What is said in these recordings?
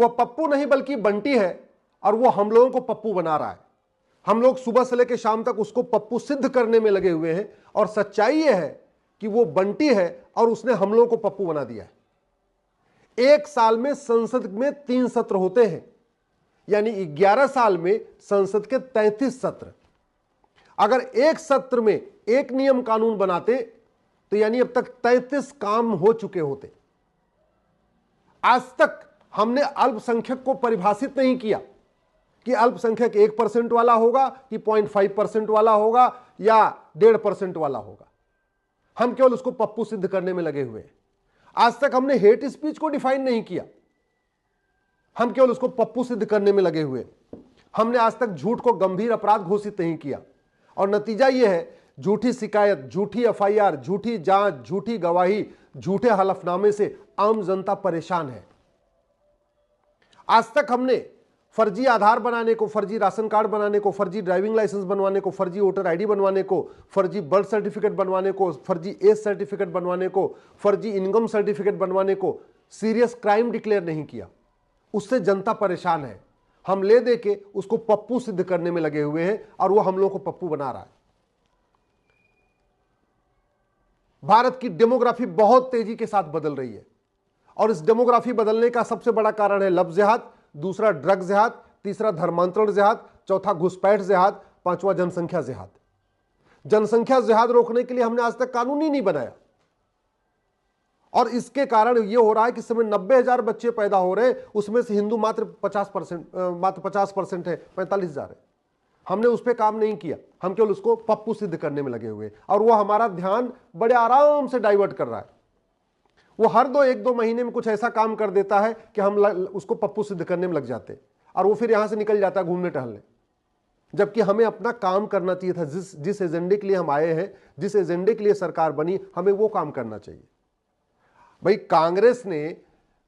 वह पप्पू नहीं बल्कि बंटी है और वो हम लोगों को पप्पू बना रहा है। हम लोग सुबह से लेकर शाम तक उसको पप्पू सिद्ध करने में लगे हुए हैं और सच्चाई यह है कि वो बंटी है और उसने हम लोगों को पप्पू बना दिया है। एक साल में संसद में 3 सत्र होते हैं, यानी 11 साल में संसद के 33 सत्र। अगर एक सत्र में एक नियम कानून बनाते तो यानी अब तक 33 काम हो चुके होते। आज तक हमने अल्पसंख्यक को परिभाषित नहीं किया कि अल्पसंख्यक 1% वाला होगा कि 0.5% वाला होगा या 1.5% वाला होगा। हम केवल उसको पप्पू सिद्ध करने में लगे हुए हैं। आज तक हमने हेट स्पीच को डिफाइन नहीं किया, हम केवल उसको पप्पू सिद्ध करने में लगे हुए। हमने आज तक झूठ को गंभीर अपराध घोषित नहीं किया और नतीजा यह है, झूठी शिकायत, झूठी एफआईआर, झूठी जांच, झूठी गवाही, झूठे हलफनामे से आम जनता परेशान है। आज तक हमने फर्जी आधार बनाने को, फर्जी राशन कार्ड बनाने को, फर्जी ड्राइविंग लाइसेंस बनवाने को, फर्जी वोटर आईडी बनवाने को, फर्जी बर्थ सर्टिफिकेट बनवाने को, फर्जी एज सर्टिफिकेट बनवाने को, फर्जी इनकम सर्टिफिकेट बनवाने को सीरियस क्राइम डिक्लेयर नहीं किया। उससे जनता परेशान है। हम ले दे के उसको पप्पू सिद्ध करने में लगे हुए हैं और वो हम लोगों को पप्पू बना रहा है। भारत की डेमोग्राफी बहुत तेजी के साथ बदल रही है और इस डेमोग्राफी बदलने का सबसे बड़ा कारण है लव जिहाद, दूसरा ड्रग जिहाद, तीसरा धर्मांतरण जिहाद, चौथा घुसपैठ जिहाद, पांचवा जनसंख्या जिहाद। जनसंख्या जिहाद रोकने के लिए हमने आज तक कानून ही नहीं बनाया और इसके कारण यह हो रहा है कि इस समय 90,000 बच्चे पैदा हो रहे हैं, उसमें से हिंदू मात्र 50% है, 45,000 है। हमने उस पर काम नहीं किया, हम केवल उसको पप्पू सिद्ध करने में लगे हुए और वो हमारा ध्यान बड़े आराम से डाइवर्ट कर रहा है। वो हर 1-2 महीने में कुछ ऐसा काम कर देता है कि हम उसको पप्पू सिद्ध करने में लग जाते और वो फिर यहां से निकल जाता है घूमने टहलने, जबकि हमें अपना काम करना चाहिए था। जिस एजेंडे के लिए हम आए हैं, जिस एजेंडे के लिए सरकार बनी, हमें वो काम करना चाहिए। भाई, कांग्रेस ने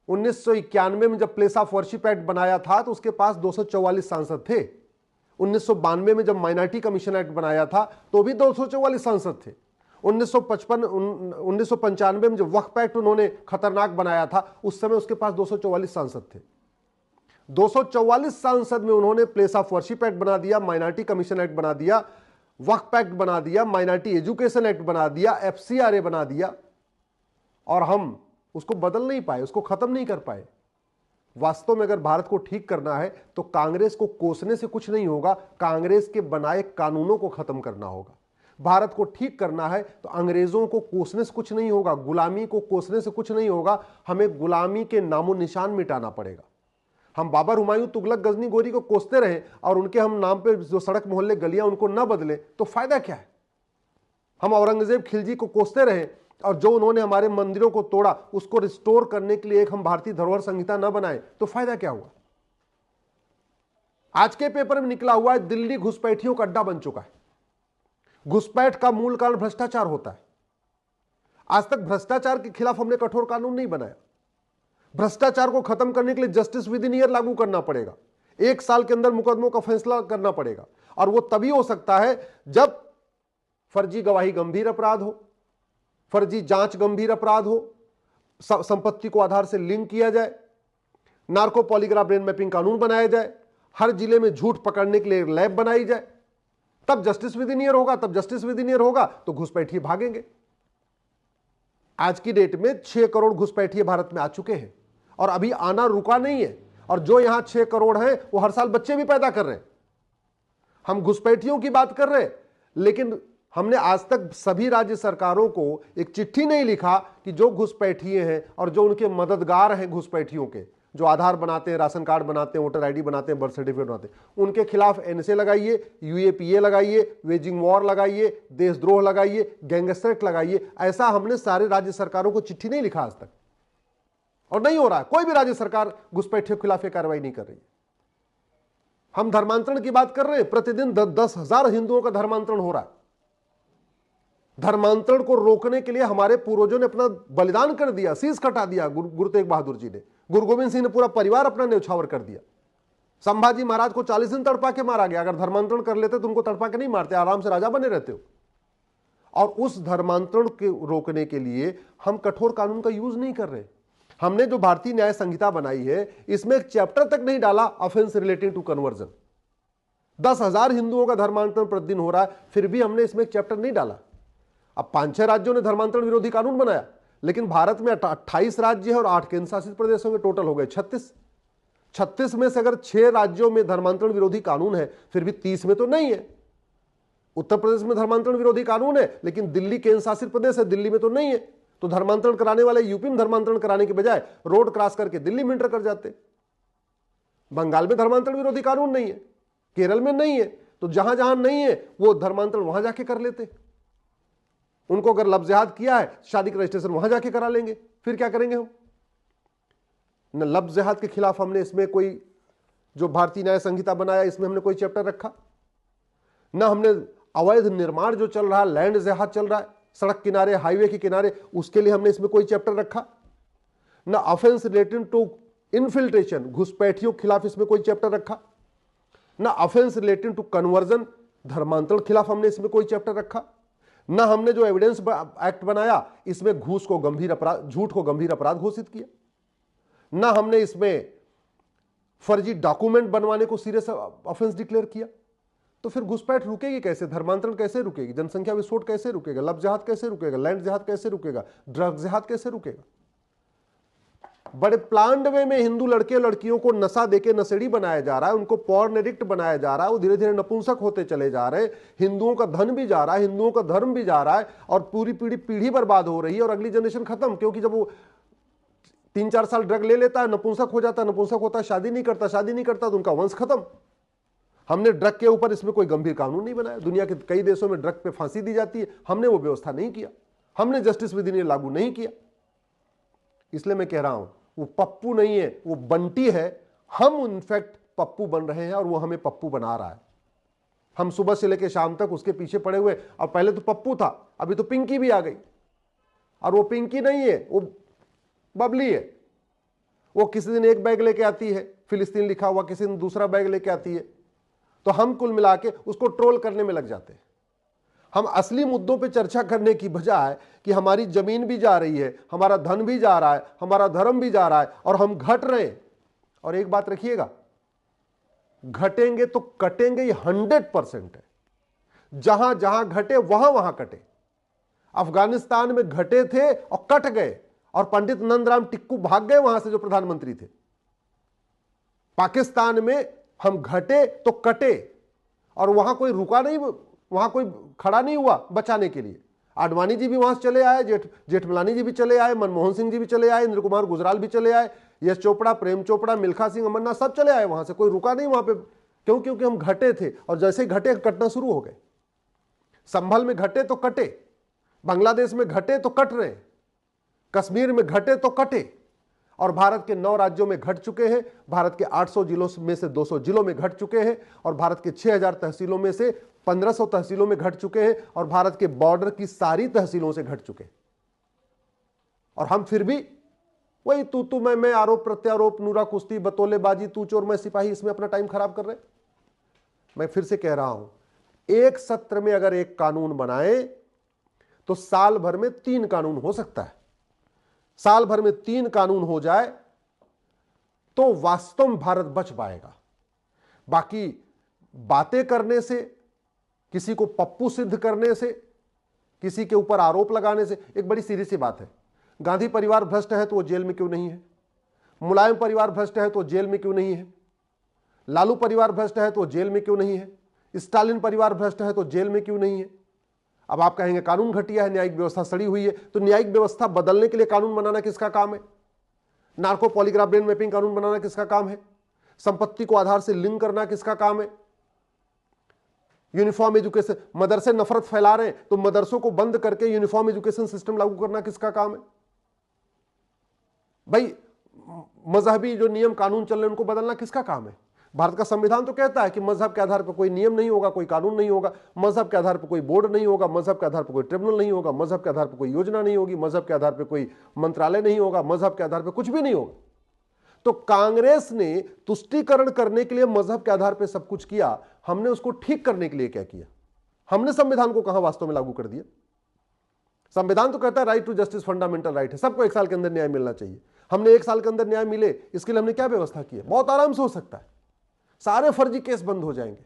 1991 में जब प्लेस ऑफ वर्शिप एक्ट बनाया था तो उसके पास 244 सांसद थे। 1992 में जब माइनॉरिटी कमीशन एक्ट बनाया था तो भी 244 सांसद थे। 1995 में जब वक्फ एक्ट उन्होंने खतरनाक बनाया था, उस समय उसके पास 244 सांसद थे। 244 सांसद में उन्होंने प्लेस ऑफ वर्शिप एक्ट बना दिया, माइनॉरिटी कमीशन एक्ट बना दिया, वक्फ एक्ट बना दिया, माइनॉरिटी एजुकेशन एक्ट बना दिया, एफसीआरए बना दिया और हम उसको बदल नहीं पाए, उसको खत्म नहीं कर पाए। वास्तव में अगर भारत को ठीक करना है तो कांग्रेस को कोसने से कुछ नहीं होगा, कांग्रेस के बनाए कानूनों को खत्म करना होगा। भारत को ठीक करना है तो अंग्रेजों को कोसने से कुछ नहीं होगा, गुलामी को कोसने से कुछ नहीं होगा। हमें गुलामी के नामो निशान मिटाना पड़ेगा। हम बाबर, हुमायूं, तुगलक, गजनी, गोरी को कोसते रहें और उनके हम नाम पे जो सड़क मोहल्ले गलियां उनको न बदले तो फायदा क्या है। हम औरंगजेब, खिलजी को कोसते रहें और जो उन्होंने हमारे मंदिरों को तोड़ा उसको रिस्टोर करने के लिए एक हम भारतीय धरोहर संहिता न बनाए तो फायदा क्या हुआ। आज के पेपर में निकला हुआ है, दिल्ली घुसपैठियों का अड्डा बन चुका है। घुसपैठ का मूल कारण भ्रष्टाचार होता है। आज तक भ्रष्टाचार के खिलाफ हमने कठोर कानून नहीं बनाया। भ्रष्टाचार को खत्म करने के लिए जस्टिस विद इन ईयर लागू करना पड़ेगा। 1 साल के अंदर मुकदमों का फैसला करना पड़ेगा और वो तभी हो सकता है जब फर्जी गवाही गंभीर अपराध हो, फर्जी जांच गंभीर अपराध हो, संपत्ति को आधार से लिंक किया जाए, नार्को पॉलीग्राफ ब्रेन मैपिंग कानून बनाया जाए, हर जिले में झूठ पकड़ने के लिए लैब बनाई जाए, तब जस्टिस विद इन ईयर होगा। तब जस्टिस विद इन ईयर होगा तो घुसपैठिए भागेंगे। आज की डेट में 6 करोड़ घुसपैठिए भारत में आ चुके हैं और अभी आना रुका नहीं है और जो यहां 6 करोड़ हैं वो हर साल बच्चे भी पैदा कर रहे हैं। हम घुसपैठियों की बात कर रहे हैं, लेकिन हमने आज तक सभी राज्य सरकारों को एक चिट्ठी नहीं लिखा कि जो घुसपैठिए हैं और जो उनके मददगार हैं घुसपैठियों के, जो आधार बनाते हैं, राशन कार्ड बनाते हैं, वोटर आईडी बनाते हैं, बर्थ सर्टिफिकेट बनाते हैं, उनके खिलाफ एनएसए लगाइए, यूएपीए लगाइए, वेजिंग वॉर लगाइए, देशद्रोह लगाइए, गैंगस्टर एक्ट लगाइए। ऐसा हमने सारे राज्य सरकारों को चिट्ठी नहीं लिखा आज तक और नहीं हो रहा है। कोई भी राज्य सरकार घुसपैठियों के खिलाफ ये कार्रवाई नहीं कर रही है। हम धर्मांतरण की बात कर रहे हैं, प्रतिदिन 10,000 हिंदुओं का धर्मांतरण हो रहा है। धर्मांतरण को रोकने के लिए हमारे पूर्वजों ने अपना बलिदान कर दिया, शीश कटा दिया। गुरु तेग बहादुर जी ने, गुरु गोविंद सिंह ने पूरा परिवार अपना न्यौछावर कर दिया। संभाजी महाराज को 40 दिन तड़पा के मारा गया। अगर धर्मांतरण कर लेते तो उनको तड़पा के नहीं मारते, आराम से राजा बने रहते हो। और उस धर्मांतरण के रोकने के लिए हम कठोर कानून का यूज नहीं कर रहे। हमने जो भारतीय न्याय संहिता बनाई है इसमें एक चैप्टर तक नहीं डाला ऑफेंस रिलेटिंग टू कन्वर्जन। 10,000 हिंदुओं का धर्मांतरण प्रतिदिन हो रहा है, फिर भी हमने इसमें एक चैप्टर नहीं डाला। अब 5-6 राज्यों ने धर्मांतरण विरोधी कानून बनाया, लेकिन भारत में 28 राज्य है और 8 केंद्र शासित प्रदेशों के टोटल हो गए 36 में से अगर 6 राज्यों में धर्मांतरण विरोधी कानून है, फिर भी 30 में तो नहीं है। उत्तर प्रदेश में धर्मांतरण विरोधी कानून है, लेकिन दिल्ली केंद्र शासित प्रदेश है, दिल्ली में तो नहीं है। तो धर्मांतरण कराने वाले यूपी में धर्मांतरण कराने के बजाय रोड क्रॉस करके दिल्ली में एंटर कर जाते। बंगाल में धर्मांतरण विरोधी कानून नहीं है, केरल में नहीं है, तो जहां जहां नहीं है वो धर्मांतरण वहां जाके कर लेते। उनको अगर लफ्ज़ जिहाद किया है, शादी का रजिस्ट्रेशन वहां जाके करा लेंगे। फिर क्या करेंगे हम? न लफ्ज़ जिहाद के खिलाफ हमने इसमें कोई, जो भारतीय न्याय संहिता बनाया इसमें हमने कोई चैप्टर रखा, न हमने अवैध निर्माण जो चल रहा है, लैंड जिहाद चल रहा है सड़क किनारे, हाईवे के किनारे, उसके लिए हमने इसमें कोई चैप्टर रखा, न ऑफेंस रिलेटेड टू इनफिल्ट्रेशन, घुसपैठियों के खिलाफ इसमें कोई चैप्टर रखा, न ऑफेंस रिलेटेड टू कन्वर्जन, धर्मांतरण खिलाफ हमने इसमें कोई चैप्टर रखा, न हमने जो एविडेंस एक्ट बनाया इसमें घूस को गंभीर अपराध, झूठ को गंभीर अपराध घोषित किया, न हमने इसमें फर्जी डॉक्यूमेंट बनवाने को सीरियस ऑफेंस डिक्लेयर किया। तो फिर घुसपैठ रुकेगी कैसे? धर्मांतरण कैसे रुकेगी? जनसंख्या विस्फोट कैसे रुकेगा? लफ्ज़ जिहाद कैसे रुकेगा? लैंड जिहाद कैसे रुकेगा? ड्रग्स जिहाद कैसे रुकेगा? बड़े प्लान्ड वे में हिंदू लड़के लड़कियों को नशा देके नशेड़ी बनाया जा रहा है, उनको पॉर्न एडिक्ट बनाया जा रहा है, वो धीरे धीरे नपुंसक होते चले जा रहे हैं, हिंदुओं का धन भी जा रहा है, हिंदुओं का धर्म भी जा रहा है, और पूरी पीढ़ी बर्बाद हो रही है और अगली जनरेशन खत्म। क्योंकि जब वो 3-4 साल ड्रग ले लेता है, नपुंसक हो जाता है, नपुंसक होता है, शादी नहीं करता तो उनका वंश खत्म। हमने ड्रग के ऊपर इसमें कोई गंभीर कानून नहीं बनाया। दुनिया के कई देशों में ड्रग पे फांसी दी जाती है, हमने वो व्यवस्था नहीं किया, हमने जस्टिस विद इन लागू नहीं किया। इसलिए मैं कह रहा हूं वो पप्पू नहीं है, वो बंटी है। हम इनफैक्ट पप्पू बन रहे हैं और वो हमें पप्पू बना रहा है। हम सुबह से लेकर शाम तक उसके पीछे पड़े हुए। और पहले तो पप्पू था, अभी तो पिंकी भी आ गई। और वो पिंकी नहीं है, वो बबली है। वो किसी दिन एक बैग लेके आती है फिलिस्तीन लिखा हुआ, किसी दिन दूसरा बैग लेके आती है, तो हम कुल मिला के उसको ट्रोल करने में लग जाते हैं। हम असली मुद्दों पे चर्चा करने की बजाय कि हमारी जमीन भी जा रही है, हमारा धन भी जा रहा है, हमारा धर्म भी जा रहा है और हम घट रहे हैं। और एक बात रखिएगा, घटेंगे तो कटेंगे, ये 100% है। जहां जहां घटे वहां वहां कटे। अफगानिस्तान में घटे थे और कट गए, और पंडित नंदराम टिक्कू भाग गए वहां से, जो प्रधानमंत्री थे। पाकिस्तान में हम घटे तो कटे, और वहां कोई रुका नहीं, वहां कोई खड़ा नहीं हुआ बचाने के लिए। आडवाणी जी भी वहां से चले आए, जेठमलानी जी भी चले आए, मनमोहन सिंह जी भी चले आए, इंद्र कुमार गुजराल भी चले आए, यश चोपड़ा, प्रेम चोपड़ा, मिल्खा सिंह, अमरनाथ सब चले आए वहां से, कोई रुका नहीं वहां पे। क्यों? क्योंकि हम घटे थे, और जैसे घटे कटना शुरू हो गए। संभल में घटे तो कटे, बांग्लादेश में घटे तो कट रहे, कश्मीर में घटे तो कटे, और भारत के 9 राज्यों में घट चुके हैं। भारत के 800 जिलों में से 200 जिलों में घट चुके हैं, और भारत के 6000 तहसीलों में से 1500 तहसीलों में घट चुके हैं, और भारत के बॉर्डर की सारी तहसीलों से घट चुके हैं। और हम फिर भी वही तू मैं, आरोप प्रत्यारोप, नूरा कुश्ती, बतौलेबाजी, तू चोर मैं सिपाही, इसमें अपना टाइम खराब कर रहे हैं। मैं फिर से कह रहा हूं, एक सत्र में अगर एक कानून बनाए तो साल भर में 3 कानून हो सकता है। साल भर में 3 कानून हो जाए तो वास्तव में भारत बच पाएगा। बाकी बातें करने से, किसी को पप्पू सिद्ध करने से, किसी के ऊपर आरोप लगाने से, एक बड़ी सीधी सी बात है, गांधी परिवार भ्रष्ट है तो वो जेल में क्यों नहीं है? मुलायम परिवार भ्रष्ट है तो जेल में क्यों नहीं है? लालू परिवार भ्रष्ट है तो जेल में क्यों नहीं है? स्टालिन परिवार भ्रष्ट है तो जेल में क्यों नहीं है? अब आप कहेंगे कानून घटिया है, न्यायिक व्यवस्था सड़ी हुई है, तो न्यायिक व्यवस्था बदलने के लिए कानून बनाना किसका काम है? नार्को पॉलीग्राफ ब्रेन मैपिंग कानून बनाना किसका काम है? संपत्ति को आधार से लिंक करना किसका काम है? यूनिफॉर्म एजुकेशन, मदरसे नफरत फैला रहे हैं तो मदरसों को बंद करके यूनिफॉर्म एजुकेशन सिस्टम लागू करना किसका काम है? भाई मजहबी जो नियम कानून चल रहे हैं उनको बदलना किसका काम है? भारत का संविधान तो कहता है कि मजहब के आधार पर कोई नियम नहीं होगा, कोई कानून नहीं होगा, मजहब के आधार पर कोई बोर्ड नहीं होगा, मजहब के आधार पर कोई ट्रिब्यूनल नहीं होगा, मजहब के आधार पर कोई योजना नहीं होगी, मजहब के आधार पर कोई मंत्रालय नहीं होगा, मजहब के आधार पर कुछ भी नहीं होगा। तो कांग्रेस ने तुष्टीकरण करने के लिए मजहब के आधार पर सब कुछ किया, हमने उसको ठीक करने के लिए क्या किया? हमने संविधान को कहां वास्तव में लागू कर दिया? संविधान तो कहता है right to justice fundamental right है, सबको 1 साल के अंदर न्याय मिलना चाहिए। हमने 1 साल के अंदर न्याय मिले, इसके लिए हमने क्या व्यवस्था की है? बहुत आराम से हो सकता है, सारे फर्जी केस बंद हो जाएंगे।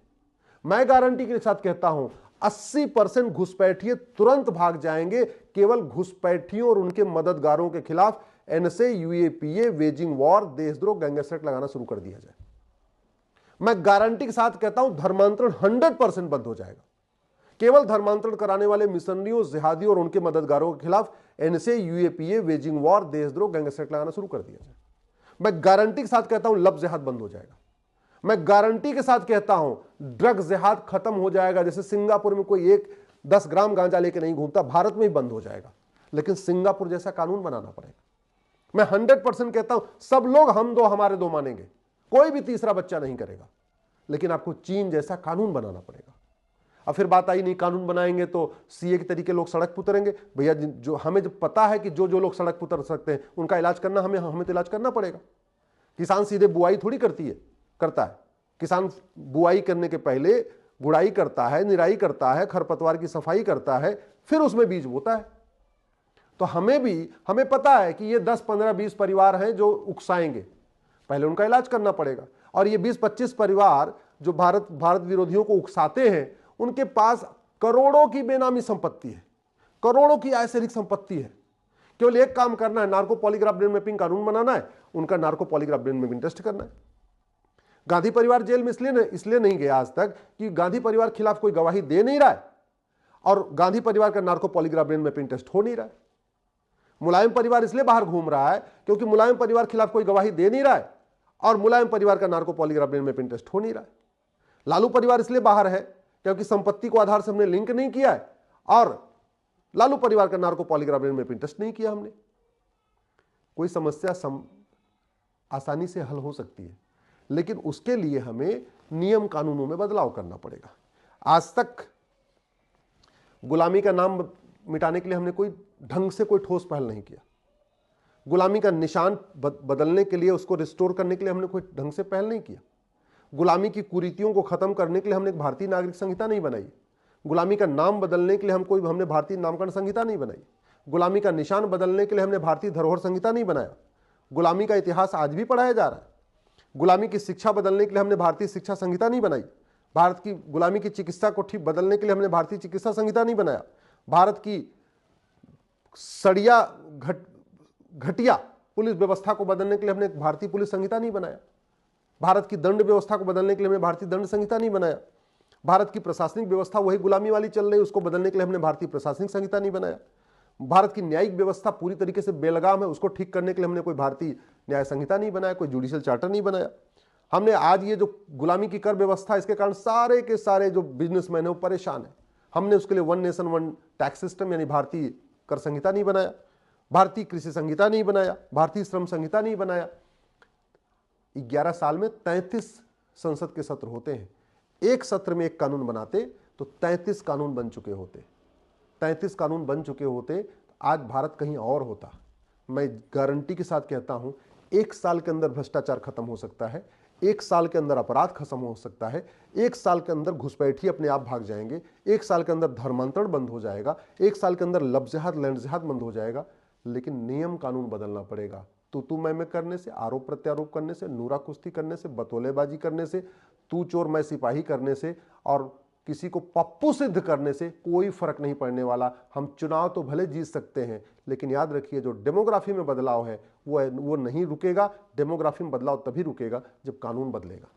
मैं गारंटी के साथ कहता हूं 80% घुसपैठिए तुरंत भाग जाएंगे, केवल घुसपैठियों और उनके मददगारों के खिलाफ एनएसए, यूएपीए, वेजिंग वॉर, देशद्रोह, गैंगस्टर लगाना शुरू कर दिया जाए। मैं गारंटी के साथ कहता हूं धर्मांतरण 100% बंद हो जाएगा। केवल धर्मांतरण कराने वाले मिशनरियों, जिहादियों और उनके मददगारों के खिलाफ एनएसए, यूएपीए, वेजिंग वॉर, देशद्रोह, गैंगस्टर लगाना शुरू कर दिया जाए। मैं गारंटी के साथ कहता हूं लव जिहाद बंद हो जाएगा। मैं गारंटी के साथ कहता हूं ड्रग जिहाद खत्म हो जाएगा। जैसे सिंगापुर में कोई 10 ग्राम गांजा लेके नहीं घूमता, भारत में ही बंद हो जाएगा, लेकिन सिंगापुर जैसा कानून बनाना पड़ेगा। मैं 100% कहता हूं सब लोग हम दो हमारे दो मानेंगे, कोई भी तीसरा बच्चा नहीं करेगा, लेकिन आपको चीन जैसा कानून बनाना पड़ेगा। अब फिर बात आई नहीं कानून बनाएंगे तो सीए के तरीके लोग सड़क पर उतरेंगे। भैया जो हमें जब पता है कि जो लोग सड़क पर उतर सकते हैं उनका इलाज करना हमें तो इलाज करना पड़ेगा। किसान सीधे बुआई थोड़ी करता है। किसान बुआई करने के पहले गुड़ाई करता है, निराई करता है, खरपतवार की सफाई करता है, फिर उसमें बीज बोता है। तो हमें पता है कि ये 10, 15, 20 परिवार हैं जो उकसाएंगे, पहले उनका इलाज करना पड़ेगा। और ये 20-25 परिवार जो भारत विरोधियों को उकसाते हैं, उनके पास करोड़ों की बेनामी संपत्ति है, करोड़ों की आयसरिक संपत्ति है। केवल एक काम करना है, नार्को पॉलीग्राफ ब्रेन मैपिंग कानून बनाना है, उनका narco polygraph brain mapping test करना है। गांधी परिवार जेल में इसलिए नहीं गया आज तक कि गांधी परिवार खिलाफ कोई गवाही दे नहीं रहा है और गांधी परिवार का narco polygraph brain mapping test हो नहीं रहा है। मुलायम परिवार इसलिए बाहर घूम रहा है क्योंकि मुलायम परिवार खिलाफ कोई गवाही दे नहीं रहा है और मुलायम परिवार का narco polygraph brain mapping test हो नहीं रहा है। लालू परिवार इसलिए बाहर है क्योंकि संपत्ति को आधार से हमने लिंक नहीं किया है और लालू परिवार का narco polygraph brain mapping test नहीं किया हमने। कोई समस्या आसानी से हल हो सकती है, लेकिन उसके लिए हमें नियम कानूनों में बदलाव करना पड़ेगा। आज तक गुलामी का नाम मिटाने के लिए हमने कोई ढंग से कोई ठोस पहल नहीं किया। गुलामी का निशान बदलने के लिए, उसको रिस्टोर करने के लिए हमने कोई ढंग से पहल नहीं किया। गुलामी की कुरीतियों को खत्म करने के लिए हमने एक भारतीय नागरिक संहिता नहीं बनाई। गुलामी का नाम बदलने के लिए हमने भारतीय नामकरण संहिता नहीं बनाई। गुलामी का निशान बदलने के लिए हमने भारतीय धरोहर संहिता नहीं बनाया। गुलामी का इतिहास आज भी पढ़ाया जा रहा है। गुलामी की शिक्षा बदलने के लिए हमने भारतीय शिक्षा संहिता नहीं बनाई। भारत की गुलामी की चिकित्सा को ठीक बदलने के लिए हमने भारतीय चिकित्सा संहिता नहीं बनाया। भारत की सड़िया घटिया पुलिस व्यवस्था को बदलने के लिए हमने भारतीय पुलिस संहिता नहीं बनाया। भारत की दंड व्यवस्था को बदलने के लिए हमने भारतीय दंड संहिता नहीं बनाया। भारत की प्रशासनिक व्यवस्था वही गुलामी वाली चल रही है, उसको बदलने के लिए हमने भारतीय प्रशासनिक संहिता नहीं बनाया। भारत की न्यायिक व्यवस्था पूरी तरीके से बेलगाम है, उसको ठीक करने के लिए हमने कोई भारतीय न्याय संहिता नहीं बनाया, कोई जुडिशियल चार्टर नहीं बनाया। हमने आज ये जो गुलामी की कर व्यवस्था, इसके कारण सारे के सारे जो बिजनेसमैन है वो परेशान है। हमने उसके लिए 1 नेशन 1 टैक्स सिस्टम यानी भारतीय कर संहिता नहीं बनाया, भारतीय कृषि संहिता नहीं बनाया, भारतीय श्रम संहिता नहीं बनाया। 11 साल में 33 संसद के सत्र होते हैं। एक सत्र में एक कानून बनाते तो 33 कानून बन चुके होते। 33 कानून बन चुके होते तो आज भारत कहीं और होता। मैं गारंटी के साथ कहता हूं 1 साल के अंदर भ्रष्टाचार खत्म हो सकता है, 1 साल के अंदर अपराध खत्म हो सकता है, 1 साल के अंदर घुसपैठी अपने आप भाग जाएंगे, 1 साल के अंदर धर्मांतरण बंद हो जाएगा, 1 साल के अंदर लव जिहाद, लैंड जिहाद बंद हो जाएगा। लेकिन नियम कानून बदलना पड़ेगा। तू मैं करने से, आरोप प्रत्यारोप करने से, नूरा कुश्ती करने से, बतौलेबाजी करने से, तू चोर मैं सिपाही करने से और किसी को पप्पू सिद्ध करने से कोई फर्क नहीं पड़ने वाला। हम चुनाव तो भले जीत सकते हैं, लेकिन याद रखिए जो डेमोग्राफी में बदलाव है वो नहीं रुकेगा। डेमोग्राफी में बदलाव तभी रुकेगा जब कानून बदलेगा।